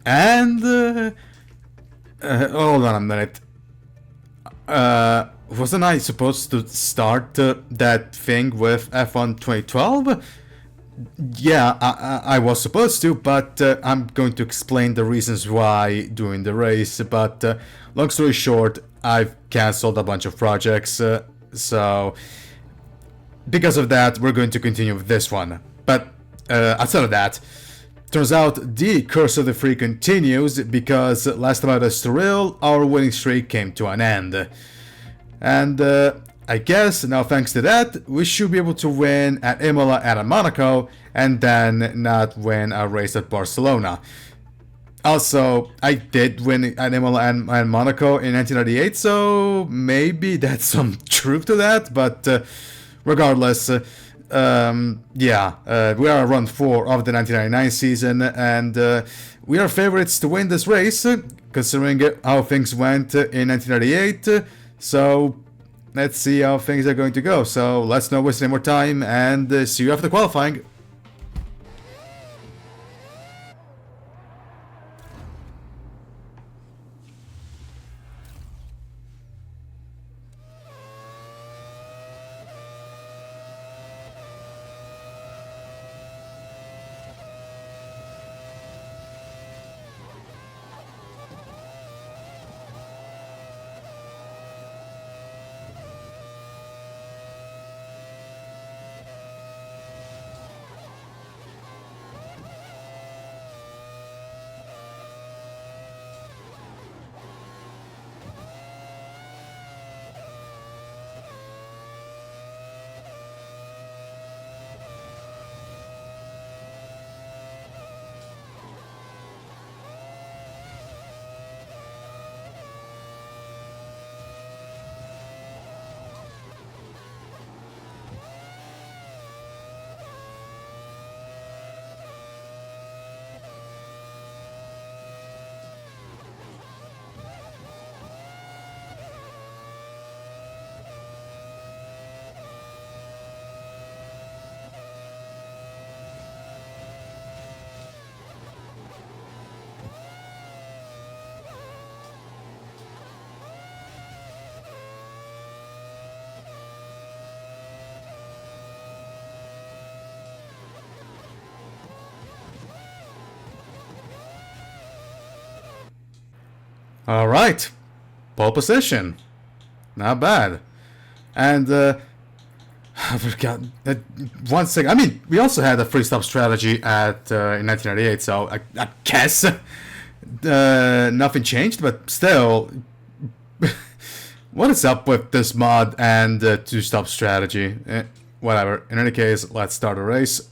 And hold on a minute. Wasn't I supposed to start that thing with F1 2012? Yeah, I was supposed to, but I'm going to explain the reasons why during the race. But long story short, I've cancelled a bunch of projects, so because of that, we're going to continue with this one. But outside of that, turns out the Curse of the Free continues because last time at Estoril, our winning streak came to an end. And I guess now thanks to that, we should be able to win at Imola and at Monaco, and then not win a race at Barcelona. Also, I did win at Imola and Monaco in 1998, so maybe that's some truth to that, but regardless, yeah, we are around 4 of the 1999 season, and we are favorites to win this race, considering how things went in 1998, so let's see how things are going to go. So let's not waste any more time, and see you after the qualifying. Alright, pole position. Not bad. And, I forgot. One second. I mean, we also had a free stop strategy at in 1998, so I guess nothing changed, but still. What is up with this mod and two-stop strategy? Whatever. In any case, let's start a race.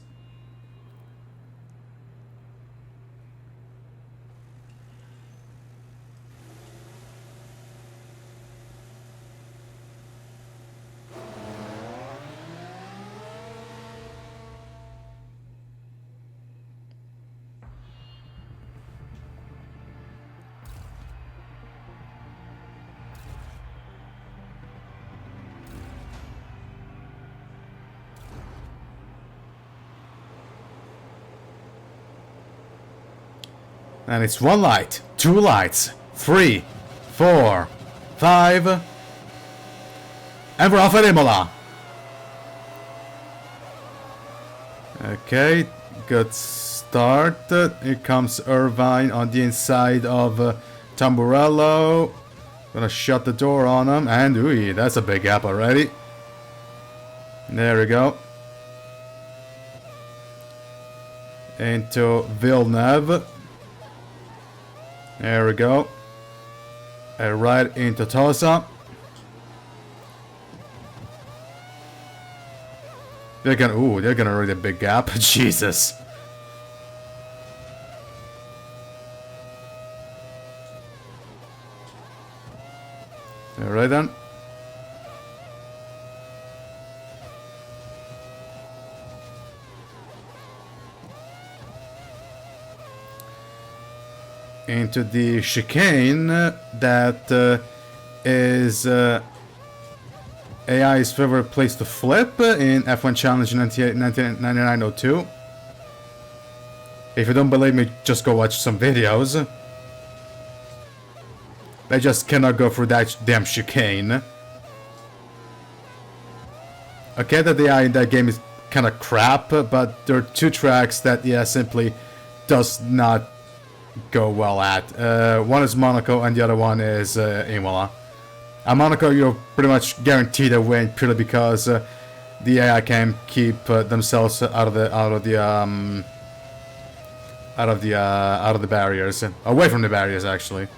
And it's 1 light, 2 lights, 3, 4, 5, and we're off at Imola. Okay, good start. Here comes Irvine on the inside of Tamburello. Gonna shut the door on him, and ooh, that's a big gap already. There we go. Into Villeneuve. There we go. And right into Tosa. They're gonna read a big gap. Jesus. Alright then. Into the chicane that is AI's favorite place to flip in F1 Challenge 1999-02. If you don't believe me, just go watch some videos. They just cannot go through that damn chicane. Okay, that the AI in that game is kind of crap, but there are two tracks that, yeah, simply does not go well at. One is Monaco and the other one is Imola. At Monaco, you're pretty much guaranteed a win purely because the AI can keep themselves out of the barriers, away from the barriers actually.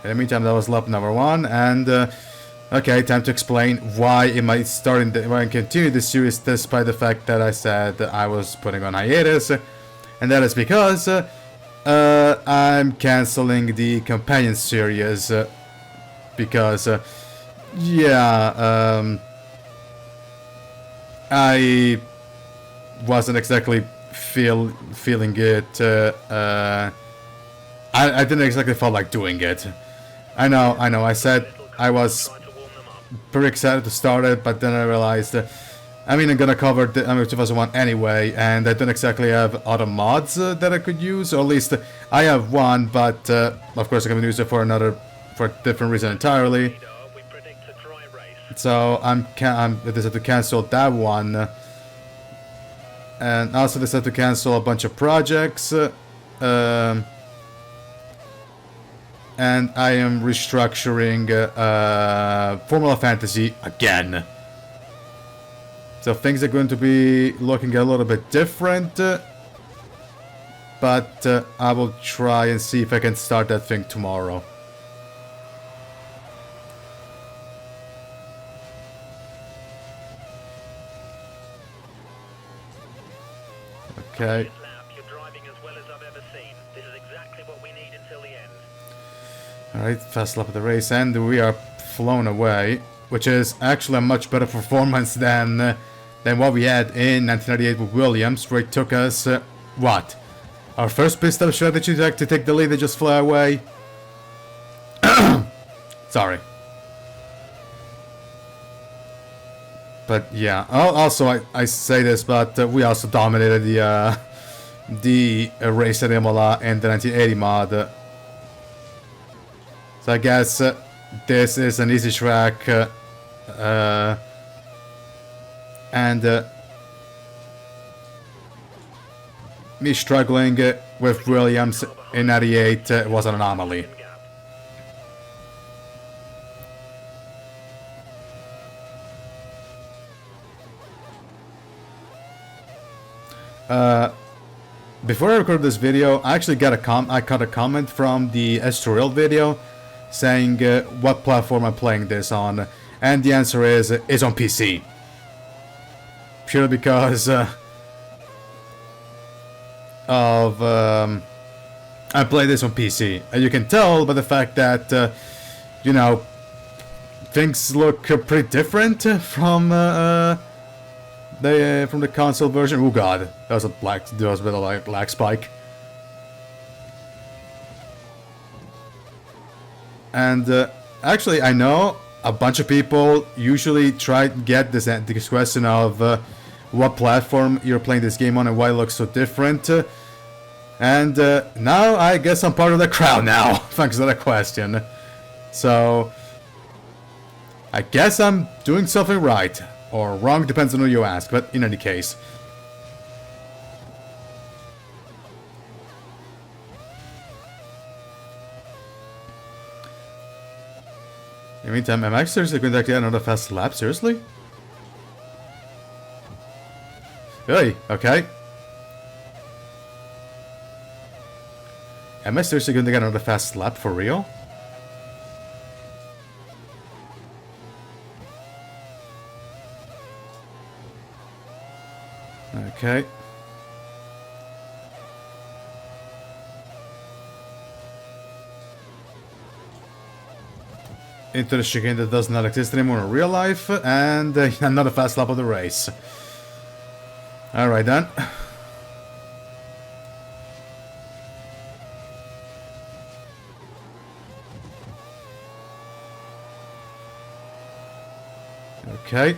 In the meantime, that was lap number 1, and okay, time to explain why am I why I continue this series despite the fact that I said that I was putting on hiatus, and that is because I'm canceling the companion series because yeah, I wasn't exactly feeling it. I didn't exactly feel like doing it. I know. I said I was pretty excited to start it, but then I realized, I mean, I'm gonna cover the 2001 anyway, and I don't exactly have other mods that I could use, or at least I have one, but of course I'm gonna use it for a different reason entirely. So I'm decided to cancel that one, and also decided to cancel a bunch of projects. And I am restructuring Formula Fantasy again. So things are going to be looking a little bit different. But I will try and see if I can start that thing tomorrow. Okay. Alright, first lap of the race, and we are flown away, which is actually a much better performance than what we had in 1998 with Williams, where it took us, what? Our first pit stop strategy to actually take the lead and just fly away? Sorry. But yeah, also I say this, but we also dominated the race at Imola and the 1980 mod. So I guess this is an easy track, and me struggling with Williams in 98 was an anomaly. Before I recorded this video, I actually got I got a comment from the S2Real video saying what platform I'm playing this on, and the answer is on PC. Purely because I play this on PC, and you can tell by the fact that you know, things look pretty different from the console version. Oh god, that was a bit of like black spike. And actually, I know a bunch of people usually try to get this question of what platform you're playing this game on and why it looks so different. And now I guess I'm part of the crowd now, thanks to that question. So I guess I'm doing something right, or wrong, depends on who you ask, but in any case. In the meantime, am I seriously going to get another fast lap? Seriously? Really? Okay. Am I seriously going to get another fast lap for real? Okay. Into the chicane that does not exist anymore in real life, and another fast lap of the race. Alright then. Okay.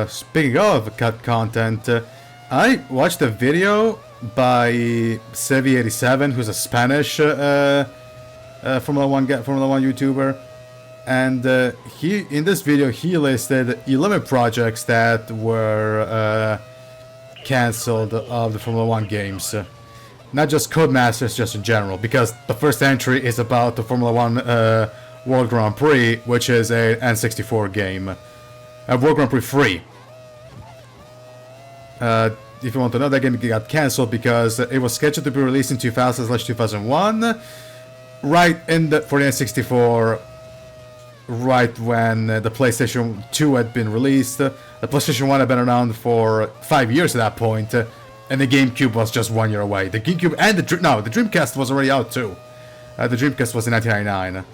Speaking of cut content, I watched a video by Sevi87, who's a Spanish Formula One YouTuber, and he in this video he listed 11 projects that were cancelled of the Formula One games. Not just Codemasters, just in general, because the first entry is about the Formula One World Grand Prix, which is a N64 game. World Grand Prix 3. If you want to know, that game got cancelled because it was scheduled to be released in 2000/2001, right for the N64, right when the PlayStation 2 had been released. The PlayStation 1 had been around for 5 years at that point, and the GameCube was just 1 year away. The GameCube and the Dreamcast was already out too. The Dreamcast was in 1999.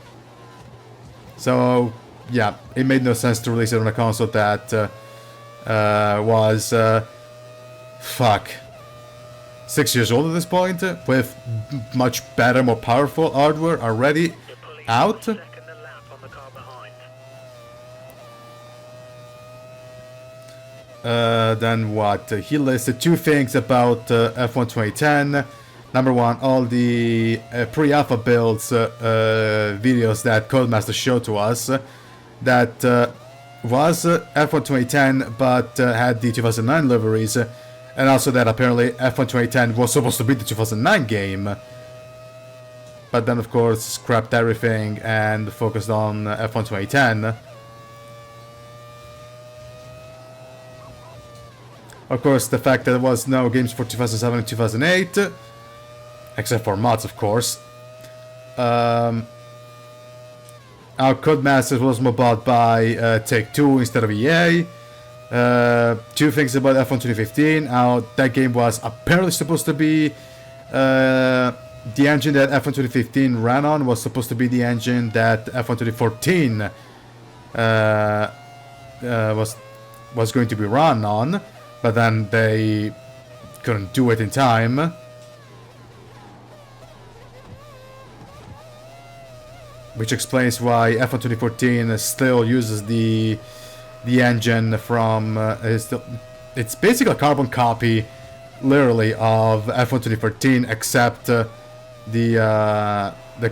So yeah, it made no sense to release it on a console that was 6 years old at this point, with much better, more powerful hardware already out. Then what? He listed 2 things about F1 2010. Number one, all the pre-alpha builds videos that Codemaster showed to us that was F1 2010 but had the 2009 liveries, and also that apparently F1 2010 was supposed to be the 2009 game, but then of course scrapped everything and focused on F1 2010. Of course, the fact that there was no games for 2007 and 2008, except for mods, of course. Our Codemasters was bought by Take-Two instead of EA. 2 things about F1 2015. That game was apparently supposed to be the engine that F1 2015 ran on was supposed to be the engine that F1 2014 was going to be run on, but then they couldn't do it in time. Which explains why F1 2014 still uses the engine from it's basically a carbon copy, literally, of F1 2014, except the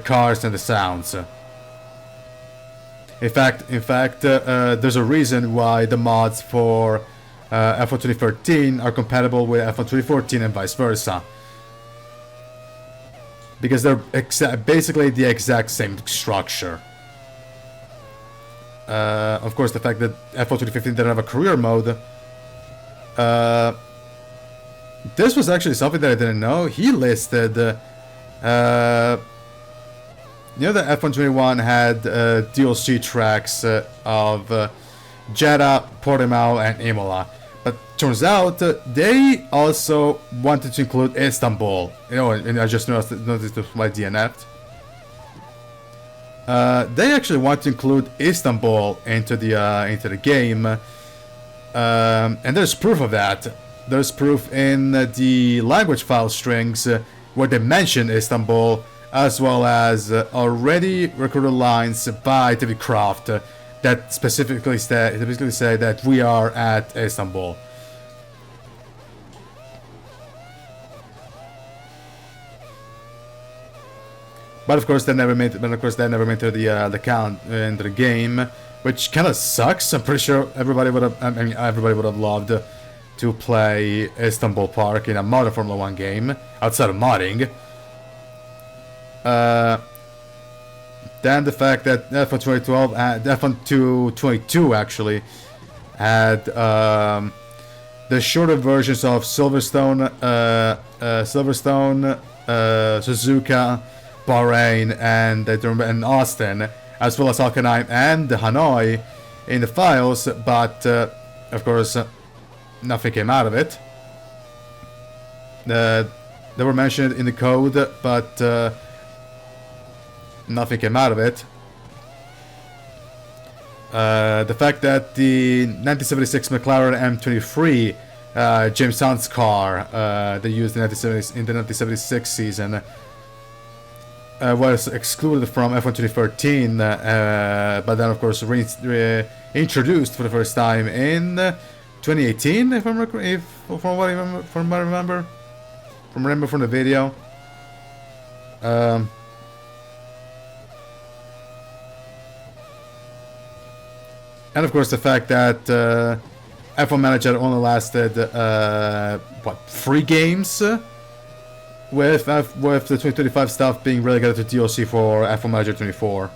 cars and the sounds. In fact, there's a reason why the mods for F1 2013 are compatible with F1 2014 and vice versa. Because they're basically the exact same structure. Of course, the fact that F1 2015 didn't have a career mode. This was actually something that I didn't know. He listed, you know, that F1 21 had DLC tracks of Jeddah, Portimao, and Imola. But turns out they also wanted to include Istanbul. You know, and I just noticed my DNF'd. They actually want to include Istanbul into the game, and there's proof of that. There's proof in the language file strings where they mention Istanbul, as well as already recorded lines by David Croft that specifically say that we are at Istanbul. But of course, they never made. The count into the game, which kind of sucks. I'm pretty sure everybody would have. I mean, everybody would have loved to play Istanbul Park in a modern Formula One game outside of modding. Then the fact that F1 2012 and F1 2022 actually had the shorter versions of Silverstone, Suzuka, Bahrain, and Austin, as well as Hockenheim and Hanoi in the files, but of course nothing came out of it. They were mentioned in the code, but nothing came out of it. The fact that the 1976 McLaren M23 James Hunt's car they used in the 1976 season was excluded from F1 2013, but then of course introduced for the first time in 2018, if I'm from what I remember from the video. And of course the fact that F1 Manager only lasted 3 games, with the 2025 stuff being relegated to DLC for F1 Manager 24.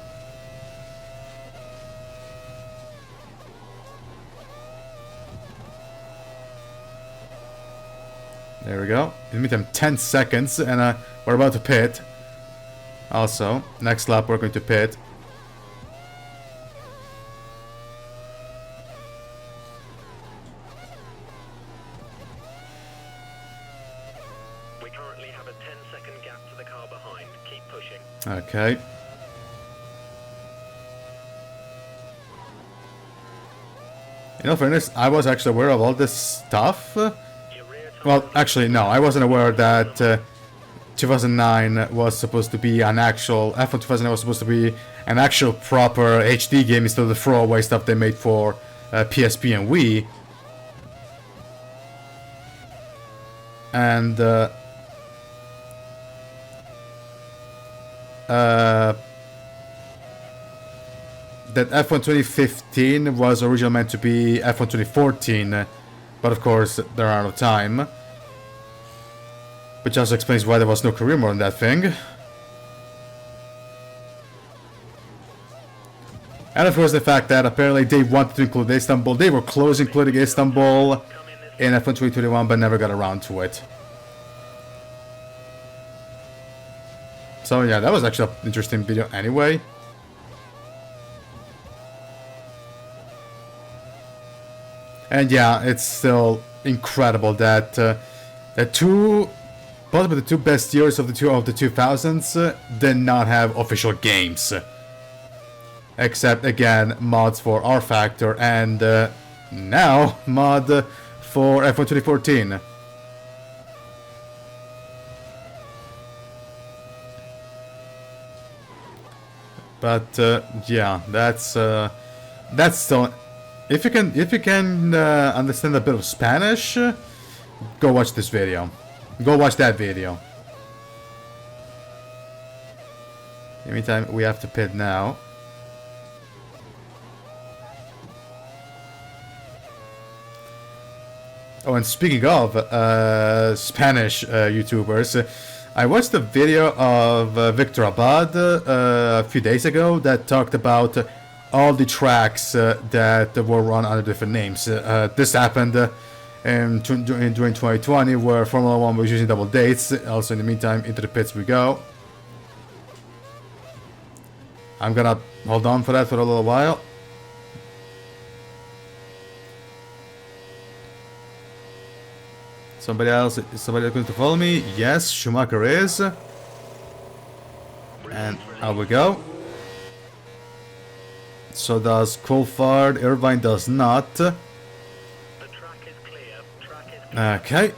There we go. In the meantime, 10 seconds, and we're about to pit. Also, next lap we're going to pit. We currently have a 10-second gap to the car behind. Keep pushing. Okay. In all fairness, I was actually aware of all this stuff. Well, actually, no, I wasn't aware that 2009 was supposed to be an actual... F1 2009 was supposed to be an actual proper HD game instead of the throwaway stuff they made for PSP and Wii. And... that F1 2015 was originally meant to be F1 2014, but of course they're out of time. Which also explains why there was no career mode in that thing. And of course the fact that apparently they wanted to include Istanbul. They were close to including Istanbul in F1 2021, but never got around to it. So yeah, that was actually an interesting video anyway. And yeah, it's still incredible that possibly the 2 best years of the 2000s did not have official games. Except again, mods for R Factor and now mod for F1 2014. But yeah, that's still. If you can understand a bit of Spanish, go watch this video. Go watch that video. In the meantime, we have to pit now. Oh, and speaking of Spanish YouTubers, I watched a video of Victor Abad a few days ago that talked about all the tracks that were run under different names. This happened during 2020, where Formula 1 was using double dates. Also, in the meantime, into the pits we go. I'm gonna hold on for that for a little while. Somebody else going to follow me? Yes, Schumacher is. And out we go. So does Coulthard. Irvine does not. The track is clear. Okay.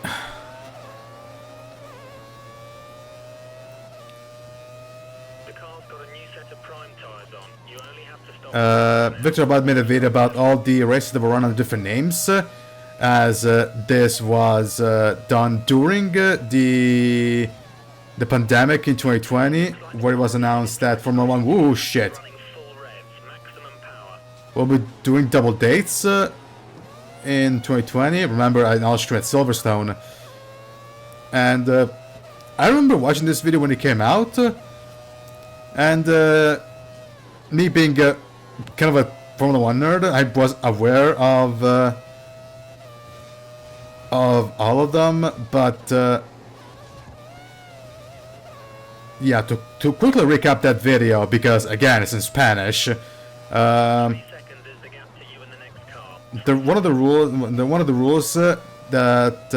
The car's got a new set of prime tires on. You only have to stop. Victor Abad made a video about all the races that were run under different names, as this was done during the pandemic in 2020, where it was announced that Formula 1, woo shit, we'll be doing double dates in 2020. Remember, in Austria at Silverstone. And I remember watching this video when it came out, and me being kind of a Formula 1 nerd, I was aware of all of them, but yeah, to quickly recap that video, because again it's in Spanish. One of the rules that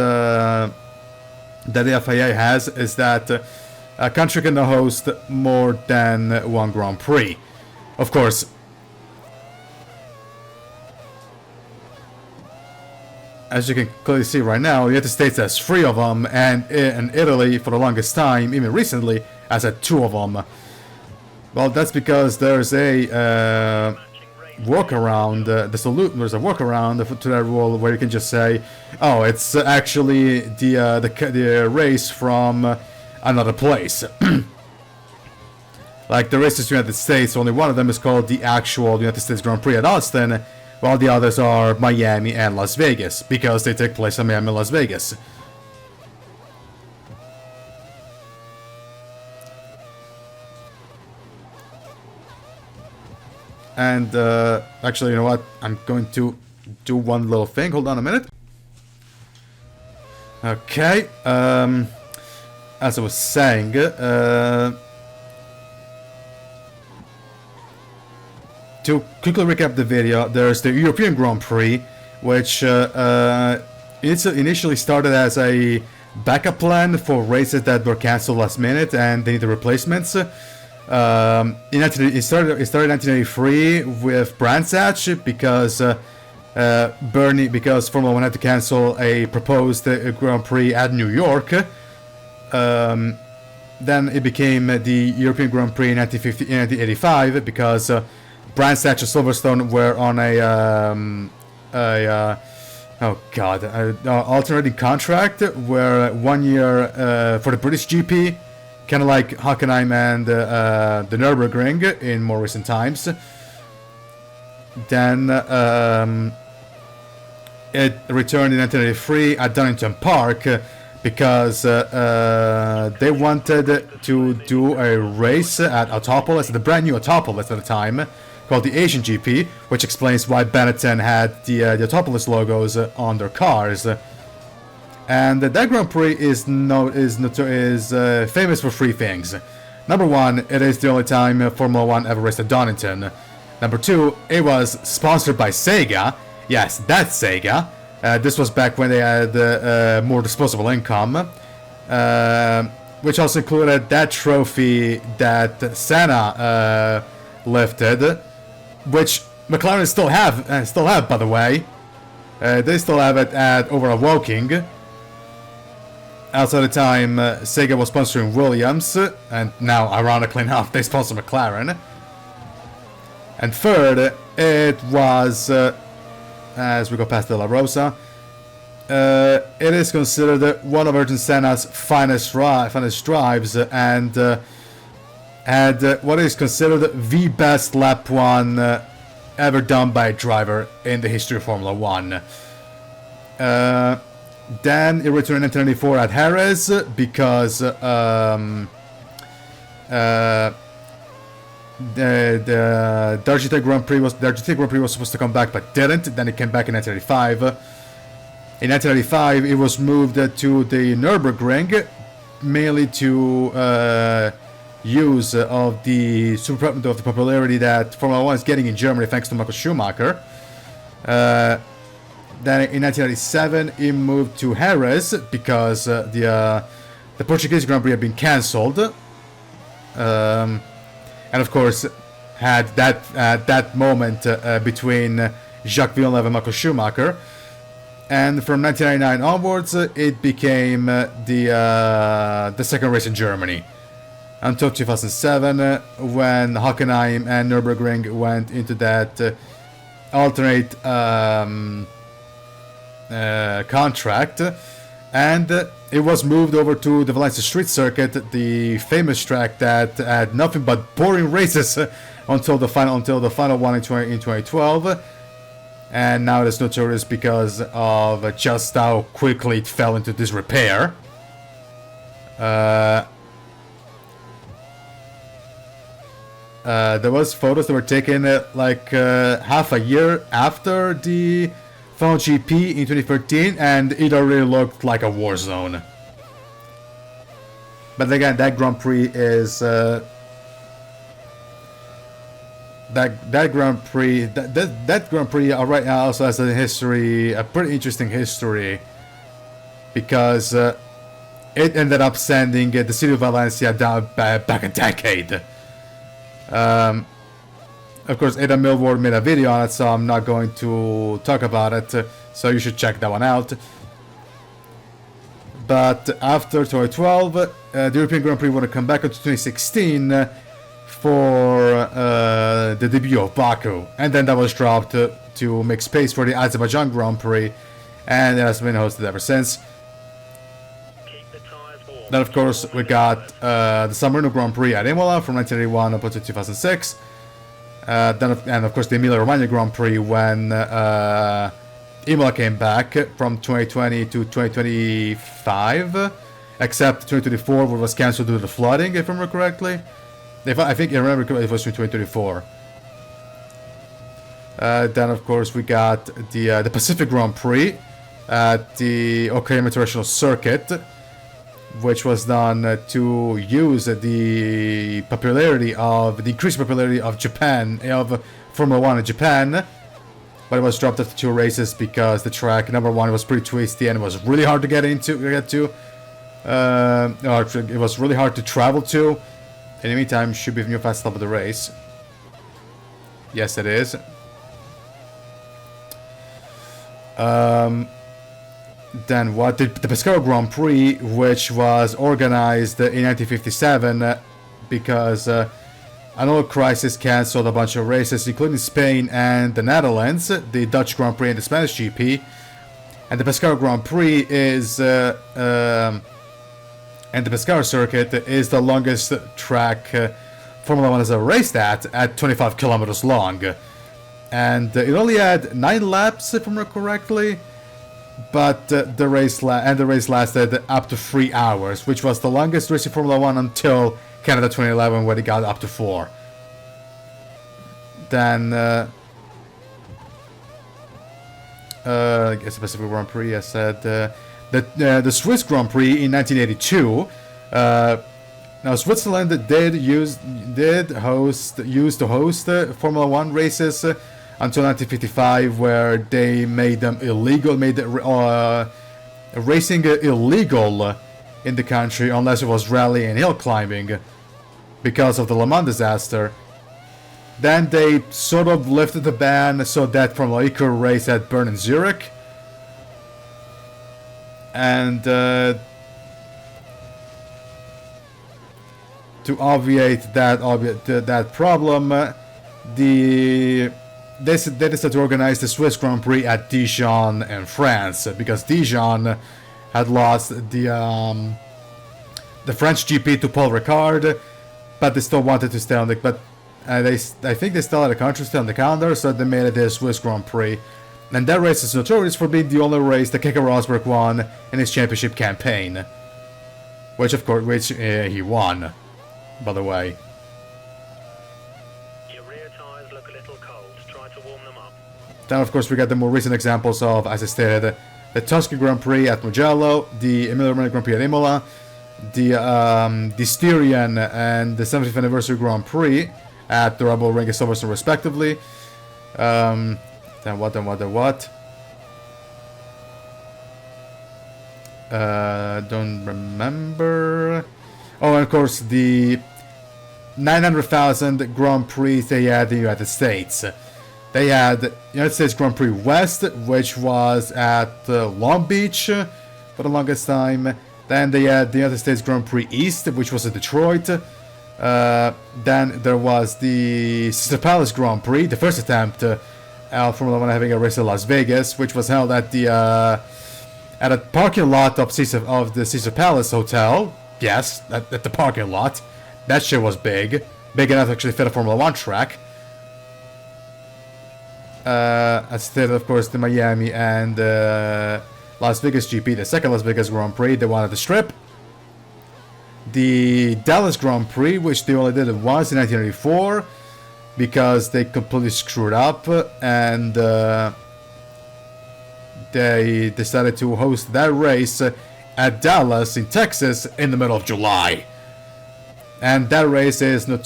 the FIA has is that a country can host more than one Grand Prix. Of course, as you can clearly see right now, the United States has 3 of them, and in Italy, for the longest time, even recently, has had 2 of them. Well, that's because there's a matching race. workaround. There's a workaround to that rule where you can just say, "Oh, it's actually the race from another place." Like the races in the United States, only one of them is called the actual United States Grand Prix at Austin, while the others are Miami and Las Vegas, because they take place in Miami and Las Vegas. And actually, you know what? I'm going to do one little thing. Hold on a minute. Okay. As I was saying, to quickly recap the video, there's the European Grand Prix, which initially started as a backup plan for races that were cancelled last minute and they needed replacements. It started in 1983 with Brands Hatch because because Formula One had to cancel a proposed Grand Prix at New York. Then it became the European Grand Prix in 1985 because Brands Hatch and Silverstone were on alternating contract where 1 year for the British GP, kind of like Hockenheim and the Nürburgring in more recent times. Then it returned in 1983 at Donington Park because they wanted to do a race at Autopolis, the brand new Autopolis at the time, called the Asian GP, which explains why Benetton had the Autopolis logos on their cars. And that Grand Prix is famous for three things. Number one, it is the only time Formula One ever raced at Donington. Number two, it was sponsored by Sega. Yes, that's Sega. This was back when they had more disposable income, which also included that trophy that Senna lifted, which McLaren still have, by the way. They still have it at Overall Woking. Outside the time, Sega was sponsoring Williams, and now, ironically enough, they sponsor McLaren. And third, it was, as we go past De La Rosa, it is considered one of Ayrton Senna's finest drives, and had what is considered the best lap one ever done by a driver in the history of Formula One. Then it returned in 1994 at Jerez because the Argentina Grand Prix was supposed to come back but didn't. Then it came back in 1985. In 1995, it was moved to the Nürburgring, mainly to use of the popularity that Formula One is getting in Germany thanks to Michael Schumacher. Then in 1997, it moved to Jerez because the Portuguese Grand Prix had been cancelled, and of course had that moment between Jacques Villeneuve and Michael Schumacher. And from 1999 onwards, it became the second race in Germany until 2007, when Hockenheim and Nürburgring went into that alternate contract, and it was moved over to the Valencia Street Circuit, the famous track that had nothing but boring races until the final one in 2012, and now it is notorious because of just how quickly it fell into disrepair. There was photos that were taken like half a year after the final GP in 2013, and it already looked like a war zone. But again, that Grand Prix is that Grand Prix right now also has a history, a pretty interesting history, because it ended up sending the city of Valencia down back a decade. Of course, Ada Millward made a video on it, so I'm not going to talk about it, so you should check that one out. But after 2012, the European Grand Prix would have come back into 2016, for the debut of Baku, and then that was dropped to make space for the Azerbaijan Grand Prix, and it has been hosted ever since. Keep the tires warm. Then, of course, we got the San Marino Grand Prix at Imola from 1981 up to 2006. And of course, the Emilia-Romagna Grand Prix when Imola came back from 2020 to 2025, except 2024 was cancelled due to the flooding, if I remember correctly. I think I remember it was 2024. Then, of course, we got the Pacific Grand Prix at the Okayama International Circuit, which was done to use the increased popularity of Japan, of Formula 1 in Japan, but it was dropped after 2 races because the track, number one, was pretty twisty and it was really hard to get to. It was really hard to travel to. In the meantime, should be the new fast stop of the race. Yes, it is. Then what? The Pescara Grand Prix, which was organized in 1957 because an oil crisis cancelled a bunch of races, including Spain and the Netherlands, the Dutch Grand Prix and the Spanish GP. And the Pescara Grand Prix is, and the Pescara circuit is the longest track Formula 1 has ever raced at 25 kilometers long. And it only had 9 laps, if I remember correctly. But the race lasted up to 3 hours, which was the longest race in Formula 1 until Canada 2011, where it got up to 4. Then, I guess the Pacific Grand Prix, I said, the Swiss Grand Prix in 1982. Now, Switzerland used to host Formula 1 races until 1955, where they made them illegal, made racing illegal in the country unless it was rally and hill climbing because of the Le Mans disaster. Then they sort of lifted the ban so that Formula E could race at Bern and Zurich. And to obviate that problem, they decided to organize the Swiss Grand Prix at Dijon in France, because Dijon had lost the French GP to Paul Ricard, but they still wanted to stay on the I think they still had a country still on the calendar, so they made it the Swiss Grand Prix. And that race is notorious for being the only race that Keke Rosberg won in his championship campaign, which he won, by the way. Then, of course, we got the more recent examples of, as I stated, the Tuscan Grand Prix at Mugello, the Emilia-Romagna Grand Prix at Imola, the Styrian and the 70th Anniversary Grand Prix at the Rebel Ring and Silverstone, respectively. Then what? Don't remember. Oh, and of course, the 900,000 Grand Prix they had in the United States. They had United States Grand Prix West, which was at Long Beach for the longest time. Then they had the United States Grand Prix East, which was in Detroit. Then there was the Caesar Palace Grand Prix, the first attempt Formula 1 having a race in Las Vegas, which was held at a parking lot of the Caesar Palace Hotel. Yes, at the parking lot. That shit was big enough to actually fit a Formula 1 track. As stated, of course, the Miami and Las Vegas GP, the second Las Vegas Grand Prix, they wanted the Strip. The Dallas Grand Prix, which they only did it once in 1984, because they completely screwed up, and they decided to host that race at Dallas in Texas in the middle of July. And that race is one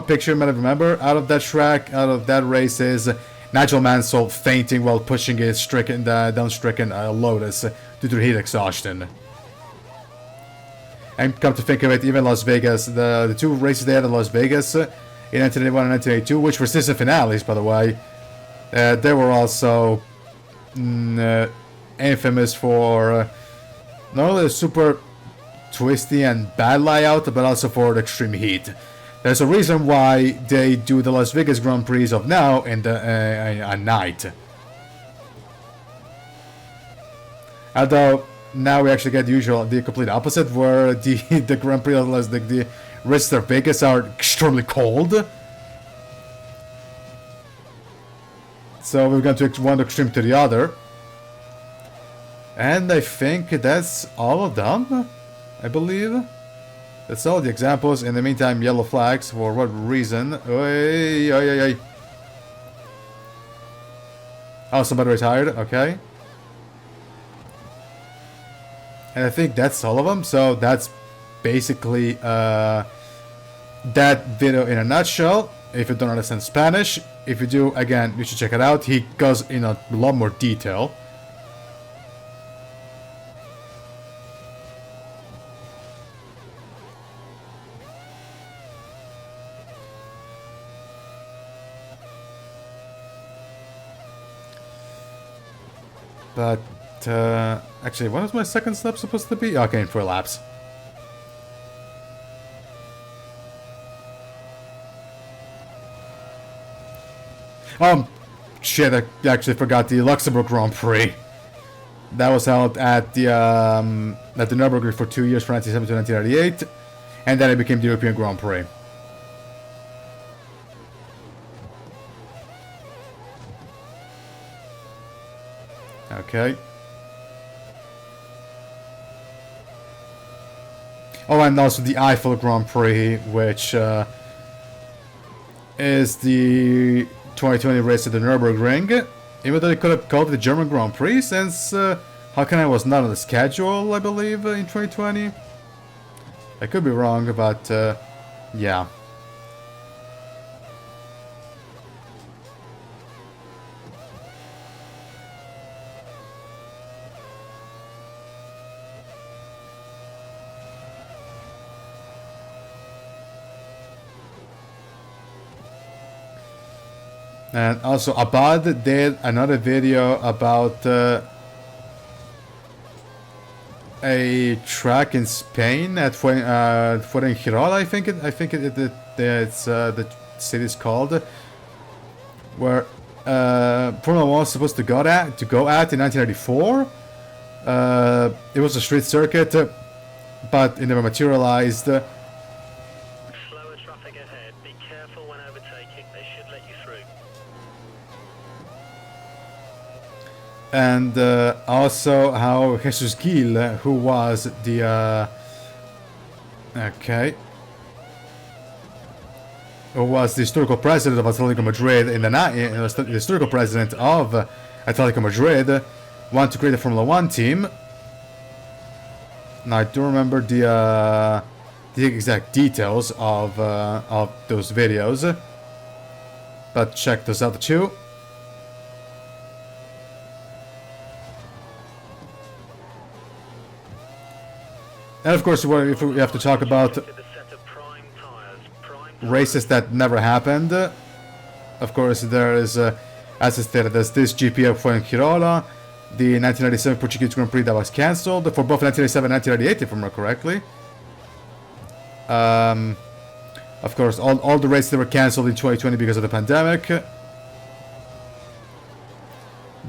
picture you might remember out of that race is Nigel Mansell fainting while pushing his down-stricken Lotus due to heat exhaustion. And come to think of it, even Las Vegas, the two races they had in Las Vegas in 1981 and 1982, which were season finales, by the way, they were also infamous for not only the super twisty and bad layout, but also for the extreme heat. There's a reason why they do the Las Vegas Grand Prix of now in the at night. Although now we actually get the complete opposite, where the Grand Prix of the races of Vegas are extremely cold. So we're going to one extreme to the other. And I think that's all of them, I believe. That's all the examples. In the meantime, yellow flags. For what reason? Oy, oy, oy, oy. Oh, somebody retired. Okay. And I think that's all of them. So that's basically that video in a nutshell. If you don't understand Spanish, if you do, again, you should check it out. He goes in a lot more detail. But, actually, what was my second step supposed to be? Okay, for laps. Shit, I actually forgot the Luxembourg Grand Prix. That was held at the Nürburgring for 2 years, from 1970 to 1998. And then it became the European Grand Prix. Okay. Oh, and also the Eiffel Grand Prix, which is the 2020 race at the Nürburgring. Even though they could have called it the German Grand Prix, since Hakkinen was not on the schedule, I believe, in 2020. I could be wrong, but yeah. And also, Abad did another video about a track in Spain at Fuengirola, I think it's the city's called, where Formula 1 was supposed to go at in 1994. It was a street circuit, but it never materialized. Slower traffic ahead. Be careful when overtaking. They should let you through. And also how Jesus Gil, who was the who was the historical president of Atletico Madrid the historical president of Atletico Madrid, wanted to create a Formula 1 team. Now I don't remember the exact details of those videos, but check those out too. And of course, if we have to talk about races that never happened, of course there is, as I stated, there's this GP of Fuengirola, the 1997 Portuguese Grand Prix that was cancelled, for both 1997 and 1998, if I remember correctly. Of course, all the races that were cancelled in 2020 because of the pandemic.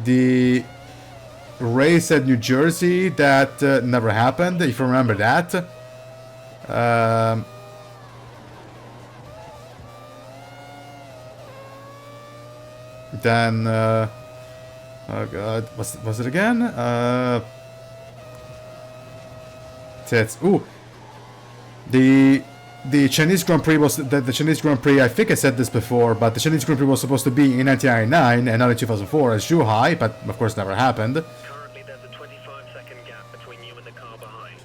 The race at New Jersey that never happened, if you remember that. Then oh god, was it again? Tits. Ooh, the Chinese Grand Prix was the Chinese Grand Prix. I think I said this before, but the Chinese Grand Prix was supposed to be in 1999 and not in 2004 as Zhuhai, but of course never happened. Currently, there's a 25-second gap between you and the car behind.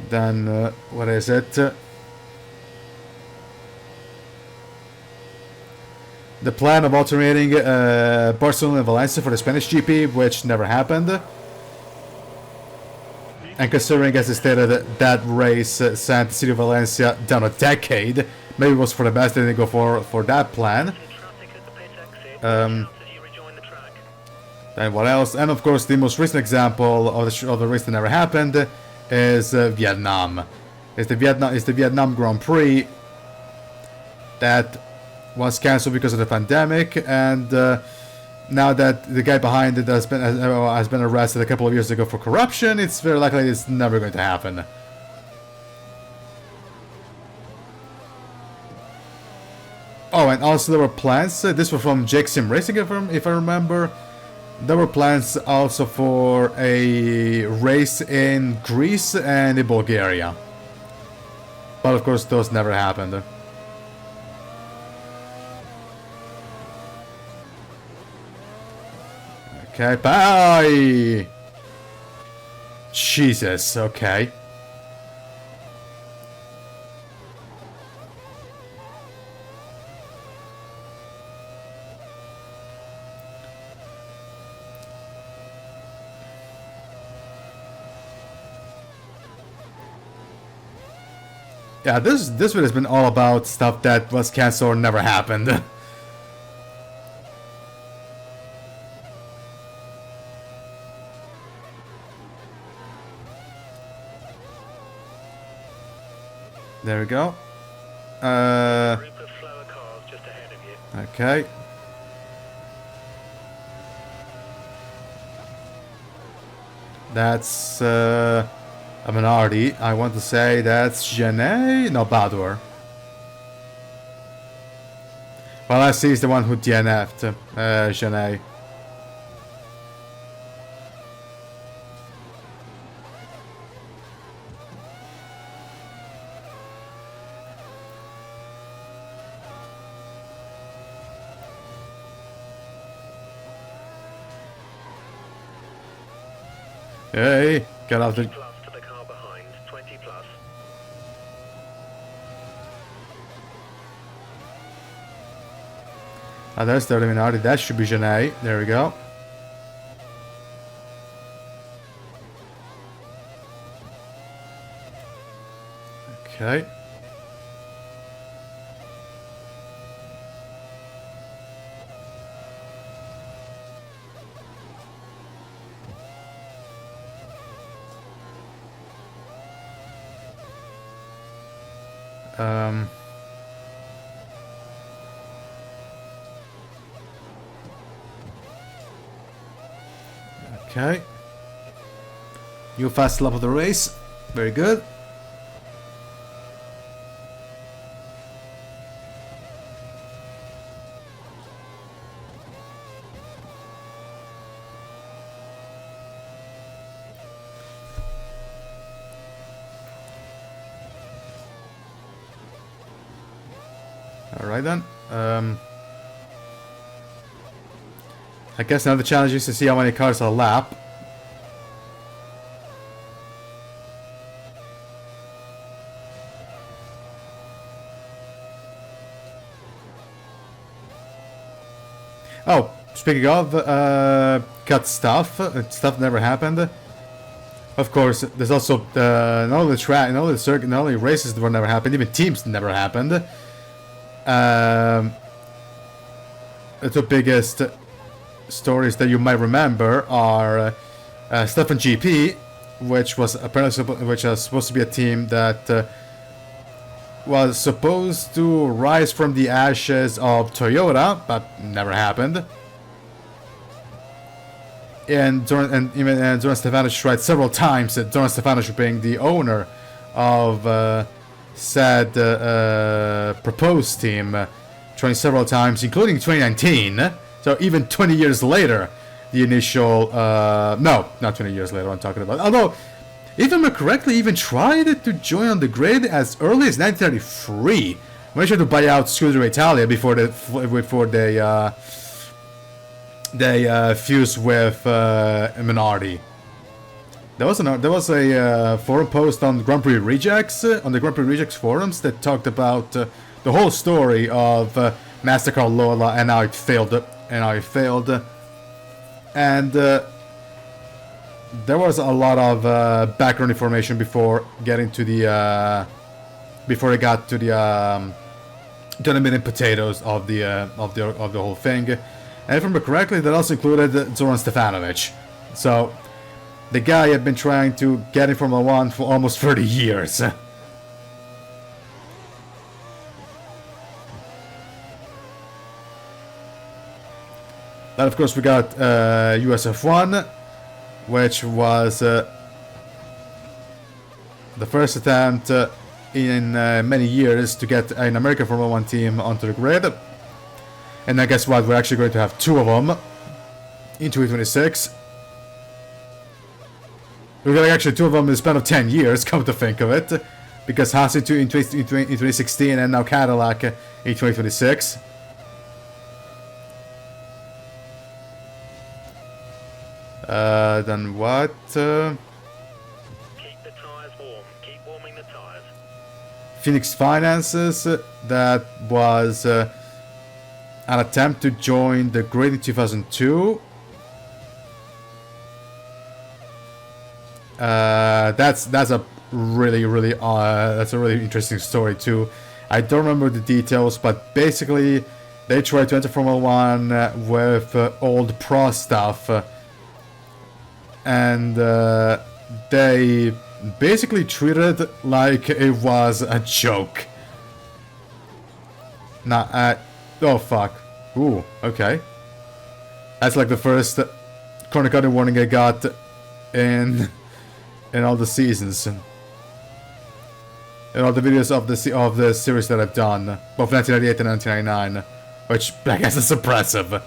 Then what is it? The plan of alternating Barcelona and Valencia for the Spanish GP, which never happened. And considering, as I stated, that race sent the city of Valencia down a decade, maybe it was for the best they didn't go for that plan. And what else? And of course, the most recent example of the race that never happened, is Vietnam. It's the Vietnam Grand Prix that was cancelled because of the pandemic, and now that the guy behind it has been arrested a couple of years ago for corruption, it's very likely it's never going to happen. Oh, and also there were plans. This was from Jake Sim Racing, if I remember. There were plans also for a race in Greece and in Bulgaria, but of course those never happened. Okay, bye! Jesus, okay. Yeah, this video has been all about stuff that was cancelled or never happened. There we go. Group of slower cars just ahead of you. Okay. That's a minority. I want to say that's Genet? No, Badur. Well, I see he's the one who DNF'd Genet. Hey, get off the... Plus to the car behind, 20 plus. Oh, there's the minority. That should be Genet. There we go. Okay. Okay. New fast lap of the race. Very good. Alright then. I guess now the challenge is to see how many cars are lap. Oh, speaking of cut stuff, stuff never happened. Of course, there's also not only track, not only circuit, not only races that never happened, even teams never happened. The two biggest stories that you might remember are stuff in GP, which was supposed to be a team that was supposed to rise from the ashes of Toyota, but never happened. And Zoran Stefanovic tried several times. Zoran Stefanovic being the owner of said proposed team, trying several times, including 2019. So even 20 years later, the initial no, not 20 years later. I'm talking about. Although, if I remember correctly, even tried to join on the grid as early as 1933. When they tried to buy out Scuderia Italia before they fused with Minardi. There was a forum post on Grand Prix Rejects on the Grand Prix Rejects forums that talked about the whole story of Mastercard Lola and how it failed. And there was a lot of background information before getting to the before it got to the meat and potatoes of the whole thing. And if I remember correctly, that also included Zoran Stefanovic. So the guy had been trying to get in Formula 1 for almost 30 years. Then of course we got USF1, which was the first attempt in many years to get an American Formula 1 team onto the grid. And then guess what, we're actually going to have 2 of them in 2026. We're getting actually 2 of them in the span of 10 years, come to think of it. Because Haas in 2016 and now Cadillac in 2026. Then what? Keep the tires warm. Keep warming the tires. Phoenix Finances, that was an attempt to join the grid in 2002. That's a really that's a really interesting story too. I don't remember the details, but basically they tried to enter Formula 1 with old pro stuff, and they basically treated it like it was a joke. Nah, oh fuck. Ooh, okay. That's like the first corner cutting warning I got in all the seasons. In all the videos of the series that I've done, both 1998 and 1999, which I guess is impressive.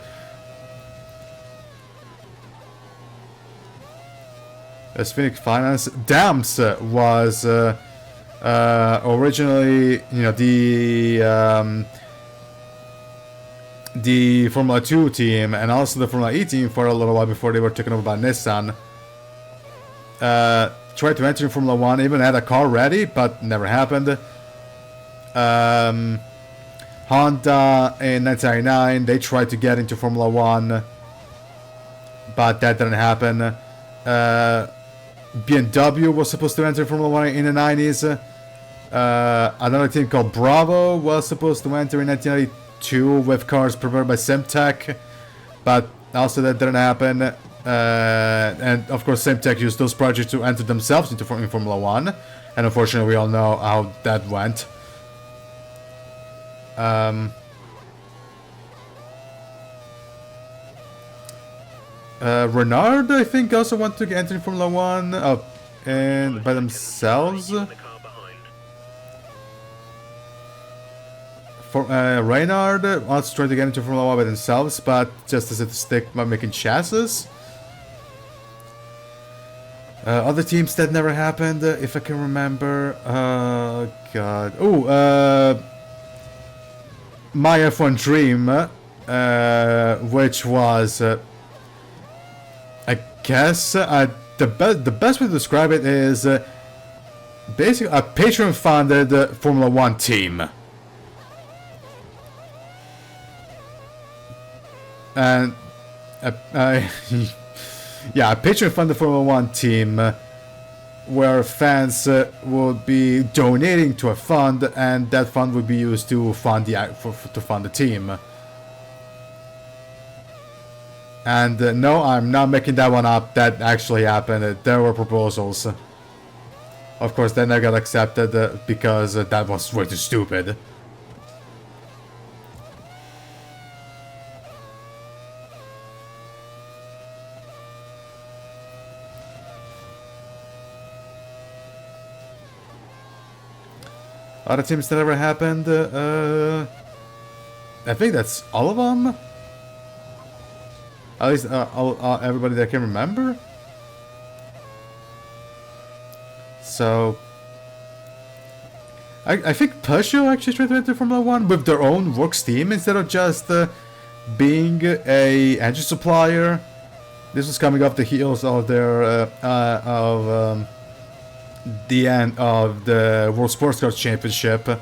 As Phoenix Finance, Dams was originally, you know, the Formula 2 team and also the Formula E team for a little while before they were taken over by Nissan. Tried to enter Formula 1, even had a car ready, but never happened. Honda in 1999, they tried to get into Formula 1, but that didn't happen. BMW was supposed to enter Formula 1 in the 90s. Another team called Bravo was supposed to enter in 1992 with cars prepared by Simtech, but also that didn't happen. And of course Simtech used those projects to enter themselves into Formula 1, and unfortunately we all know how that went. Renard, I think, also want to enter in Formula 1 and by themselves. Reynard wants to try to get into Formula 1 by themselves, but just as a stick by making chassis. Other teams that never happened, if I can remember. God. Oh, my F1 Dream, which was, I guess, the best way to describe it is basically a Patreon-funded Formula 1 team. And yeah, a Patreon-funded Formula 1 team where fans would be donating to a fund, and that fund would be used to fund the team. And no, I'm not making that one up. That actually happened. There were proposals. Of course, then I got accepted because that was way too stupid. Other teams that ever happened, I think that's all of them. At least everybody that I can remember. So, I think Peugeot actually tried to enter Formula 1 with their own works team instead of just being a engine supplier. This was coming off the heels of their the end of the World Sports Cars Championship, but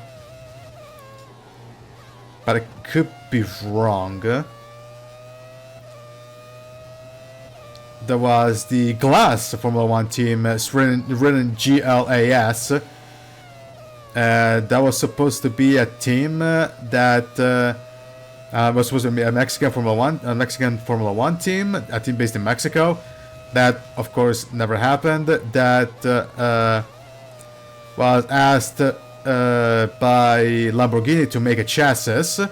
I could be wrong. There was the Glass Formula 1 team, written GLAS. That was supposed to be a team that was supposed to be a Mexican Formula 1 team, a team based in Mexico. That, of course, never happened. That was asked by Lamborghini to make a chassis,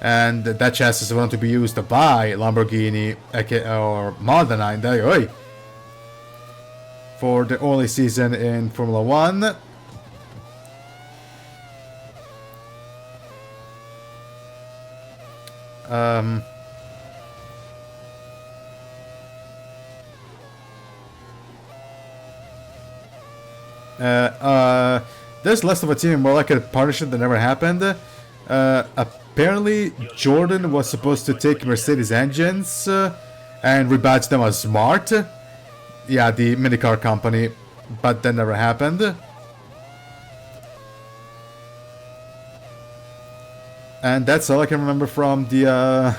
and that chassis is going to be used by Lamborghini or Mazda 9 for the only season in Formula 1. There's less of a team, more like a partnership that never happened. Apparently, Jordan was supposed to take Mercedes engines and rebadge them as Smart. Yeah, the minicar company, but that never happened. And that's all I can remember from the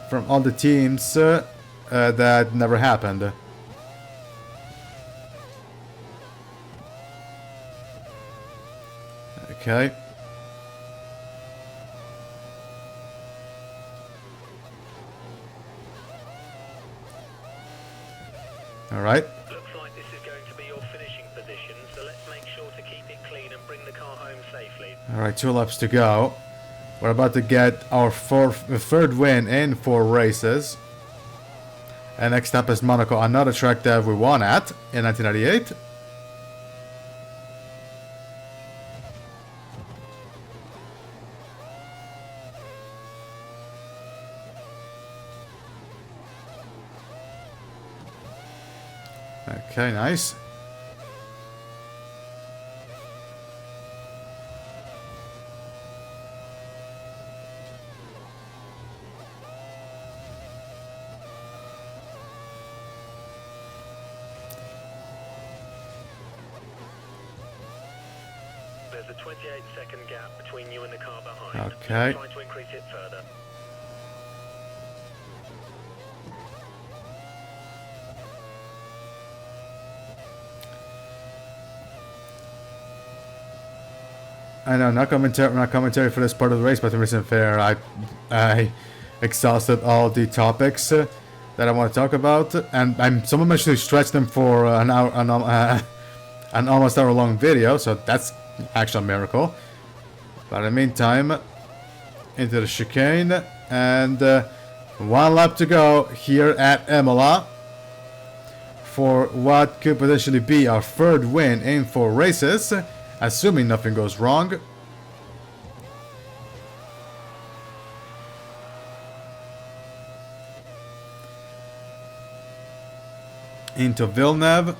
from all the teams that never happened. Okay. All right. Looks like this is going to be your finishing position, so let's make sure to keep it clean and bring the car home safely. All right, 2 laps to go. We're about to get our third win in 4 races. And next up is Monaco, another track that we won at in 1998. Okay, nice. There's a 28-second gap between you and the car behind. Okay. Try to increase it further. I know, not commentary for this part of the race, but to be fair, I exhausted all the topics that I want to talk about, and someone managed to stretch them for an hour, an almost hour-long video, so that's actually a miracle. But in the meantime, into the chicane, and 1 lap to go here at Imola for what could potentially be our 3rd win in 4 races. Assuming nothing goes wrong. Into Villeneuve.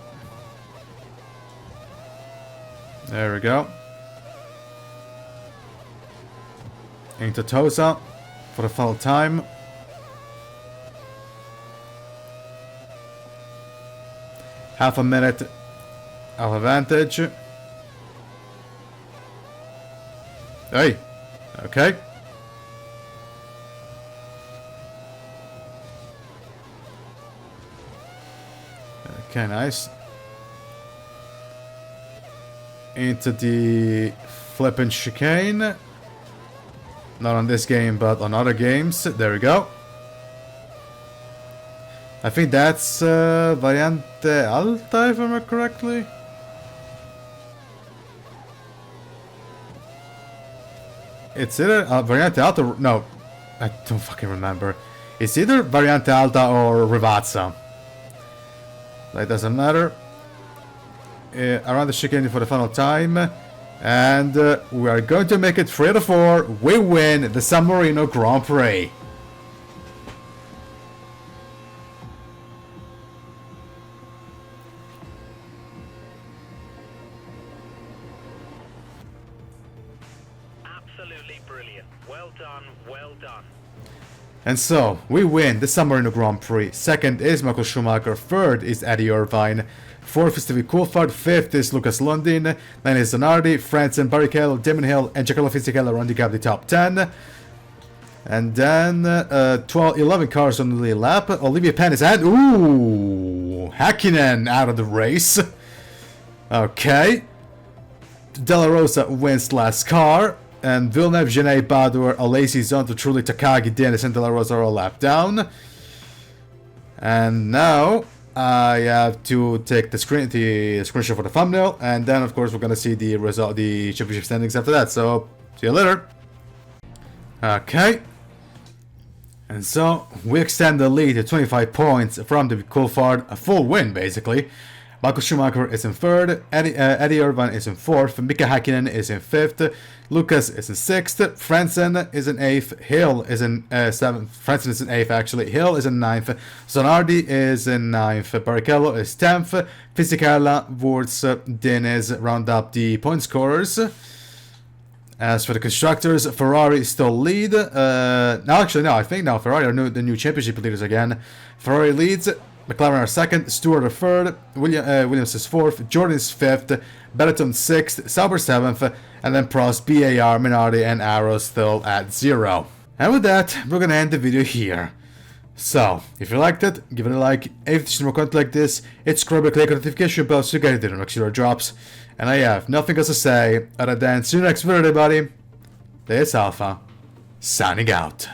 There we go. Into Tosa for the final time. Half a minute of advantage. Hey, okay. Okay, nice. Into the flipping chicane. Not on this game, but on other games. There we go. I think that's Variante Alta, if I remember correctly. It's either Variante Alta. No, I don't fucking remember. It's either Variante Alta or Rivazza. That doesn't matter. Around the chicane for the final time. And we are going to make it 3 out of 4. We win the San Marino Grand Prix. Absolutely brilliant. Well done, well done. And so, we win the San Marino Grand Prix. 2nd is Michael Schumacher. 3rd is Eddie Irvine. 4th is Stevie Coulthard. 5th is Lucas Lundin. 9th is Zanardi, Franzen, Barrichello, Damon Hill, and Giancarlo Fisichella rounding up the top 10. And then 11 cars on the lead lap. Olivier Panis and Häkkinen out of the race. Okay. De La Rosa wins last car. And Villeneuve, Genet, Badoer, Alesi, Zonta, Trulli, Takagi, Dennis, and De La Rosa are all lap down. And now I have to take the screenshot for the thumbnail, and then of course we're gonna see the result, the championship standings after that. So see you later. Okay. And so we extend the lead to 25 points from the Coulthard, a full win basically. Michael Schumacher is in third, Eddie Irvine is in fourth, Mika Häkkinen is in fifth, Lucas is in sixth, Frentzen is in eighth, Hill is in seventh, Frentzen is in eighth actually, Hill is in ninth, Zonardi is in ninth, Barrichello is 10th, Fisichella, Wurz, Diniz round up the point scorers. As for the constructors, Ferrari still lead. I think now Ferrari are the new championship leaders again. Ferrari leads, McLaren are second, Stewart are third, Williams is fourth, Jordan is fifth, Benetton sixth, Sauber seventh, and then Prost, BAR, Minardi, and Arrow still at 0. And with that, we're gonna end the video here. So, if you liked it, give it a like. If you see more content like this, hit subscribe and click on the notification bell so you get it when next video drops. And I have nothing else to say other than see you next video, everybody. This is Alpha, signing out.